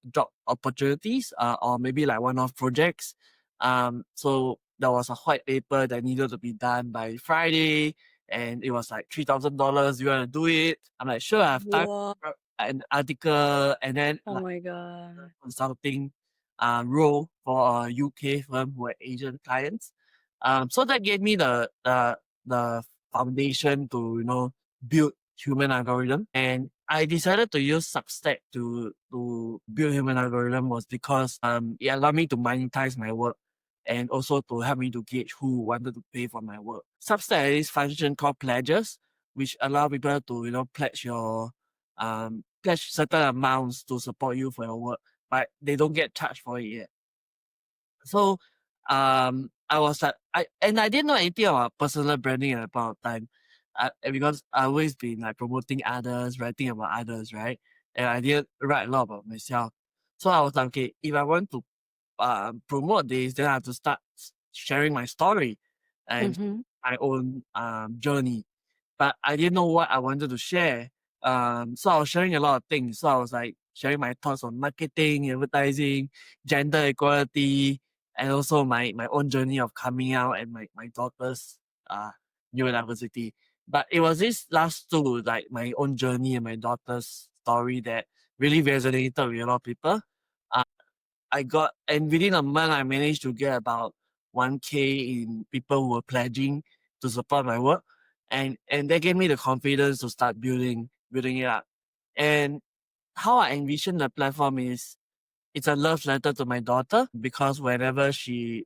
opportunities, or maybe like one-off projects. So there was a white paper that needed to be done by Friday, and it was like $3,000. You want to do it? I'm like, sure, I have time.
What?
An article, and then
Oh
like
my god.
consulting role for a UK firm who had Asian clients. So that gave me the foundation to build human algorithm. And I decided to use Substack to build human algorithm was because it allowed me to monetize my work and also to help me to gauge who wanted to pay for my work. Substack has this function called pledges, which allow people to pledge your pledge certain amounts to support you for your work, but they don't get charged for it yet. So I was like, I didn't know anything about personal branding at that point of time. Because I always been like promoting others, writing about others, right? And I didn't write a lot about myself. So I was like, okay, if I want to promote this, then I have to start sharing my story and
Mm-hmm.
my own journey. But I didn't know what I wanted to share. So I was sharing a lot of things. So I was like sharing my thoughts on marketing, advertising, gender equality, and also my own journey of coming out and my daughter's neurodiversity. But it was this last two, like my own journey and my daughter's story, that really resonated with a lot of people. I got, and within a month, I managed to get about 1K in people who were pledging to support my work. And that gave me the confidence to start building it up. And how I envision the platform is, it's a love letter to my daughter, because when she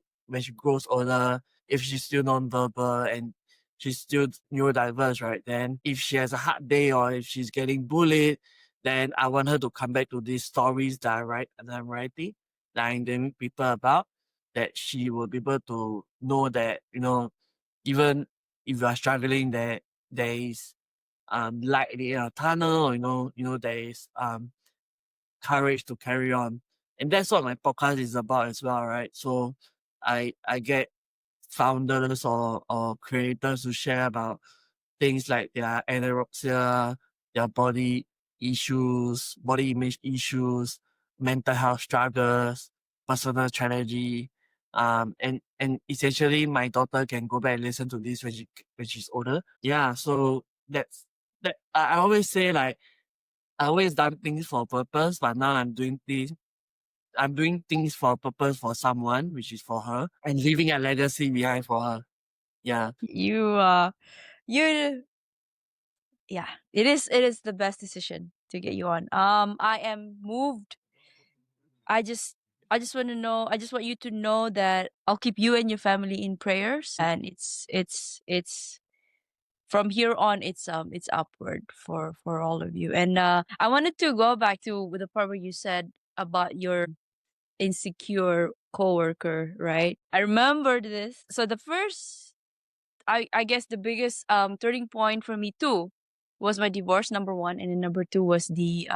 grows older, if she's still non-verbal and she's still neurodiverse, right? Then if she has a hard day or if she's getting bullied, then I want her to come back to these stories that I'm writing, that I'm telling people about, that she will be able to know that, even if you are struggling, there is light in the tunnel, there is courage to carry on. And that's what my podcast is about as well, right? So I get founders or creators to share about things like their anorexia, their body issues, body image issues, mental health struggles, personal strategy. And essentially my daughter can go back and listen to this when she's older. Yeah, so that's that. I always say, like, I always done things for a purpose, but now I'm doing things for a purpose for someone, which is for her, and leaving a legacy behind for her. Yeah.
You yeah, it is the best decision to get you on. I am moved. I just want you to know that I'll keep you and your family in prayers, and it's from here on, it's upward for all of you. And I wanted to go back to the part where you said about your insecure coworker, right? I remembered this. So the first, I guess the biggest turning point for me too was my divorce, number one, and then number two was the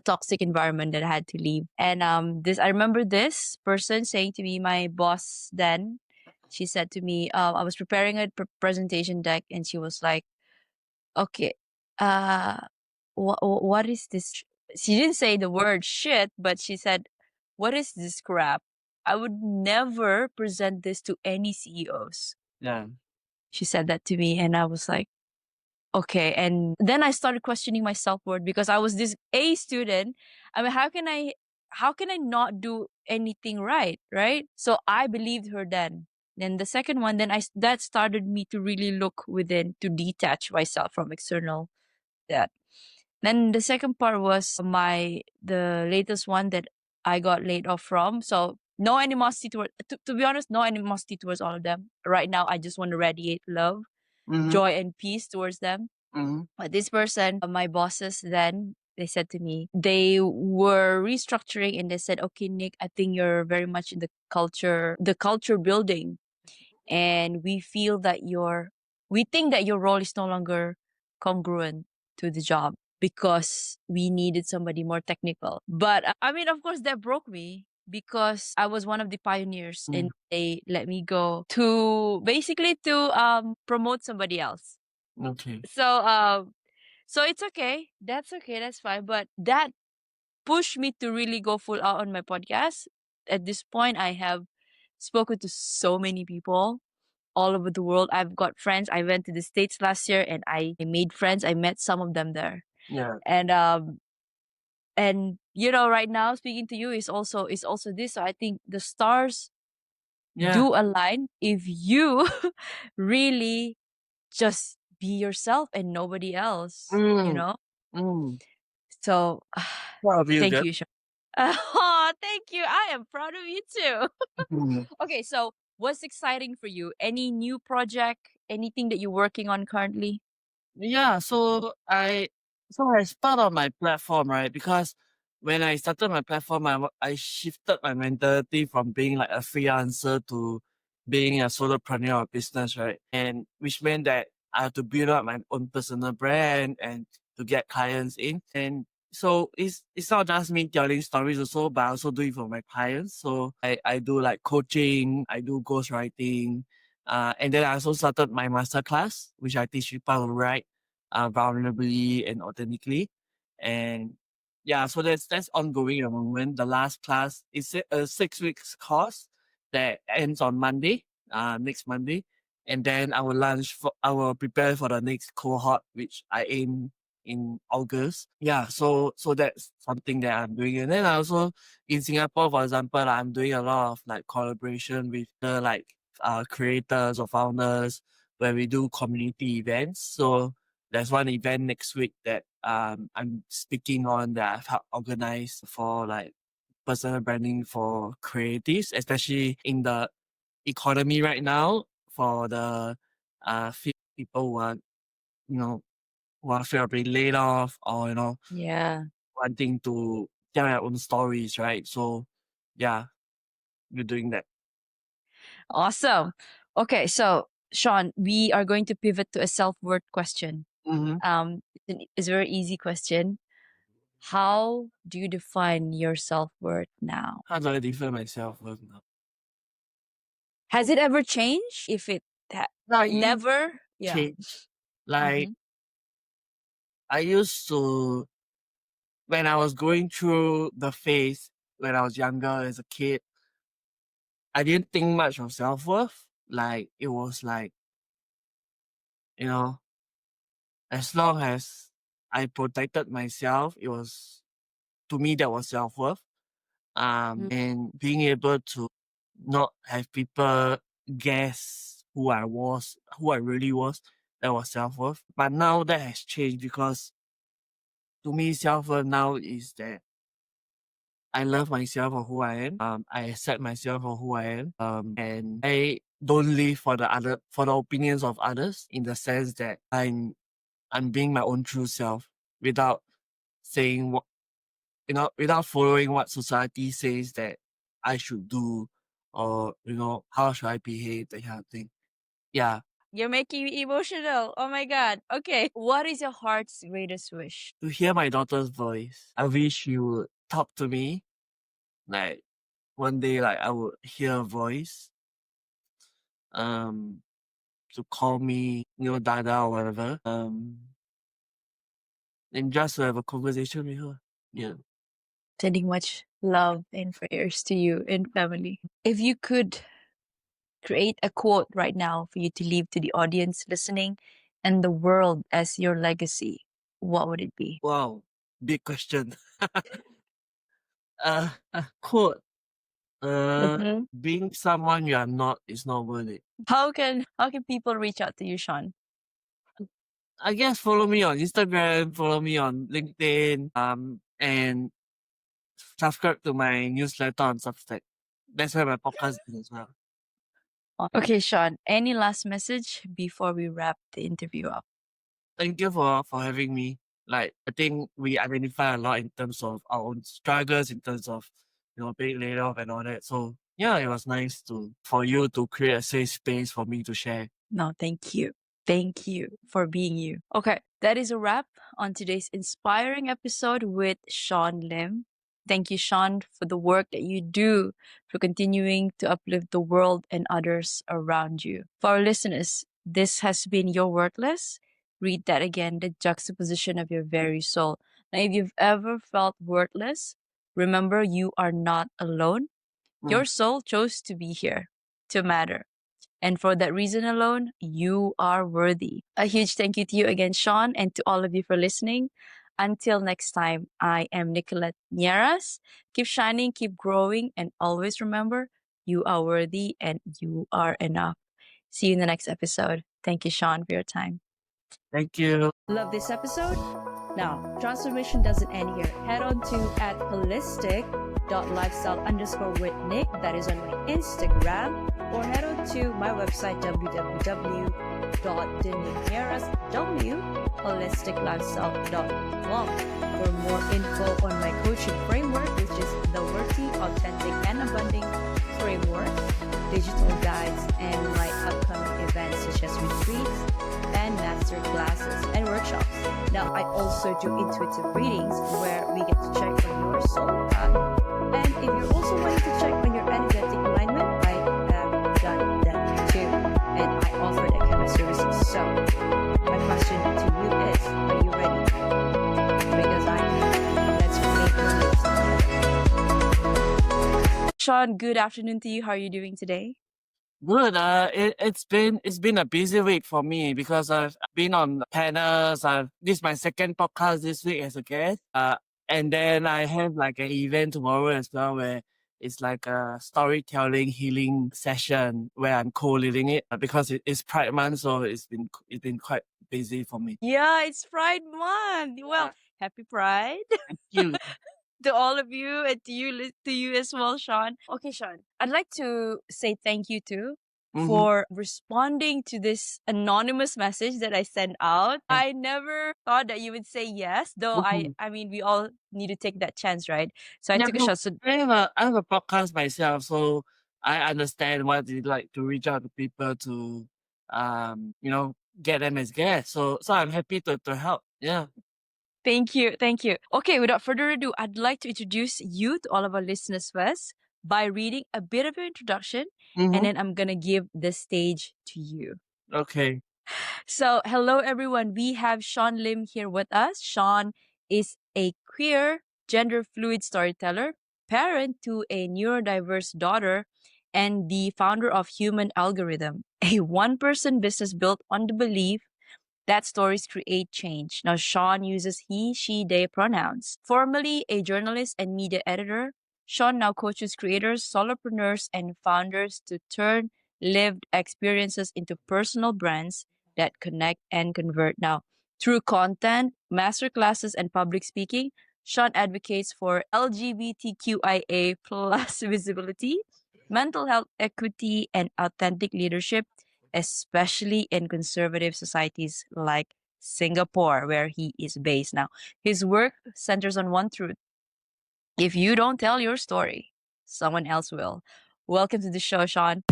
toxic environment that I had to leave. And this I remember this person saying to me, my boss then, she said to me, I was preparing a presentation deck, and she was like, okay, uh what is this? She didn't say the word shit, but she said, what is this crap? I would never present this to any CEOs.
Yeah.
She said that to me, and I was like, okay. And then I started questioning my self-worth, because I was this A student. I mean, how can I not do anything right? Right? So I believed her then. Then the second one, that started me to really look within, to detach myself from external that. Then the second part was the latest one that I got laid off from. So no animosity to be honest, no animosity towards all of them. Right now, I just want to radiate love, joy, and peace towards them. But this person, my bosses, then they said to me, they were restructuring and they said, okay, Nick, I think you're very much in the culture building. And we think that your role is no longer congruent to the job because we needed somebody more technical. But I mean, of course, that broke me because I was one of the pioneers and they let me go to basically to promote somebody else.
Okay.
So it's okay. That's okay. That's fine. But that pushed me to really go full out on my podcast. At this point, I have spoken to so many people all over the world. I've got friends. I went to the States last year and I made friends. I met some of them there.
Yeah.
And you know, right now speaking to you is also this. So I think the stars do align if you really just be yourself and nobody else, you know? So
Proud of you,
thank
girl.
you, Sean. Oh, thank you. I am proud of you too. Okay, so what's exciting for you? Any new project? Anything that you're working on currently?
Yeah, so as part of my platform, right? Because when I started my platform, I shifted my mentality from being like a freelancer to being a solopreneur of business, right? And which meant that I had to build up my own personal brand and to get clients in. And so it's not just me telling stories also, but I also do it for my clients. So I do like coaching, I do ghostwriting, and then I also started my master class, which I teach people how to write vulnerably and authentically. And yeah, so that's ongoing at the moment. The last class is a 6 weeks course that ends on Monday, next Monday. And then I will prepare for the next cohort, which I aim in August. Yeah, so that's something that I'm doing. And then I also in Singapore, for example, I'm doing a lot of like collaboration with the creators or founders where we do community events. So there's one event next week that I'm speaking on that I've helped organize for like personal branding for creatives, especially in the economy right now for the people who are, you know, who are fear of being laid off or,
Yeah.
wanting to tell their own stories, right? So yeah, we're doing that.
Awesome. Okay, so Sean, we are going to pivot to a self-worth question. It's a very easy question. How do you define your self-worth now?
How do I define myself now?
Has it ever changed? If it never, yeah.
Change. Like I used to, when I was going through the phase when I was younger as a kid, I didn't think much of self-worth. Like it was like, as long as I protected myself, it was, to me, that was self-worth. And being able to not have people guess who I really was, that was self-worth. But now that has changed because to me, self-worth now is that I love myself for who I am. I accept myself for who I am. And I don't live for the opinions of others in the sense that I'm being my own true self without saying what, without following what society says that I should do or, how should I behave, that kind of thing. Yeah.
You're making me emotional. Oh my God. Okay. What is your heart's greatest wish?
To hear my daughter's voice, I wish she would talk to me. Like one day, like I would hear a voice, to call me, Dada or whatever. And just to have a conversation with her. Yeah.
Sending much love and prayers to you and family. If you could create a quote right now for you to leave to the audience listening and the world as your legacy, what would it be?
Wow. Big question. Quote. Being someone you are not is not worth it.
How can people reach out to you, Shawn?
I guess follow me on Instagram, follow me on LinkedIn, and subscribe to my newsletter on Substack. That's where my podcast is as well.
Okay, Shawn, any last message before we wrap the interview up?
Thank you for having me. Like, I think we identify a lot in terms of our own struggles, in terms of, being laid off and all that. So yeah, it was nice for you to create a safe space for me to share.
No, thank you. Thank you for being you. Okay, that is a wrap on today's inspiring episode with Shawn Lim. Thank you, Shawn, for the work that you do, for continuing to uplift the world and others around you. For our listeners, this has been Your Worthless. Read that again, the juxtaposition of your very soul. Now, if you've ever felt worthless, remember you are not alone. Your soul chose to be here, to matter. And for that reason alone, you are worthy. A huge thank you to you again, Shawn, and to all of you for listening. Until next time, I am Nicolette Nieras. Keep shining, keep growing, and always remember, you are worthy and you are enough. See you in the next episode. Thank you, Shawn, for your time.
Thank you.
Love this episode? Now, transformation doesn't end here. Head on to @holistic.lifestyle_with_Nick. That is on my Instagram. Or head on to my website, www.denigneras.holisticlifestyle.com for more info on my coaching framework, which is the Worthy, Authentic, and Abundant Framework, digital guides, and my upcoming events such as retreats and master classes and workshops. Now, I also do intuitive readings where we get to check on your soul path. And if you're also wanting to check on your energetic alignment, I have done that too. And I offer that kind of services. So, my question to you is, are you ready? Because I am. Let's make the most.
Shawn, good afternoon to you. How are you doing today?
Good. It's been a busy week for me because I've been on panels. This is my second podcast this week as a guest. And then I have like an event tomorrow as well where it's like a storytelling healing session where I'm co-leading it because it's Pride Month, so it's been quite busy for me.
Yeah, it's Pride Month. Well, happy Pride.
Thank you.
To all of you and to you as well, Shawn. Okay, Shawn, I'd like to say thank you too for responding to this anonymous message that I sent out. I never thought that you would say yes, though I mean we all need to take that chance, right? So I took a shot. So
I have a podcast myself, so I understand what it's like to reach out to people to get them as guests. So I'm happy to help. Yeah.
Thank you. Okay, without further ado, I'd like to introduce you to all of our listeners first by reading a bit of your introduction, and then I'm going to give the stage to you.
Okay.
So, hello everyone. We have Shawn Lim here with us. Shawn is a queer, gender fluid storyteller, parent to a neurodiverse daughter, and the founder of Human Algorithm, a one-person business built on the belief that stories create change. Now, Shawn uses he, she, they pronouns. Formerly a journalist and media editor, Shawn now coaches creators, solopreneurs, and founders to turn lived experiences into personal brands that connect and convert. Now, through content, masterclasses, and public speaking, Shawn advocates for LGBTQIA plus visibility, mental health equity, and authentic leadership, especially in conservative societies like Singapore, where he is based. Now, his work centers on one truth. If you don't tell your story, someone else will. Welcome to the show, Shawn.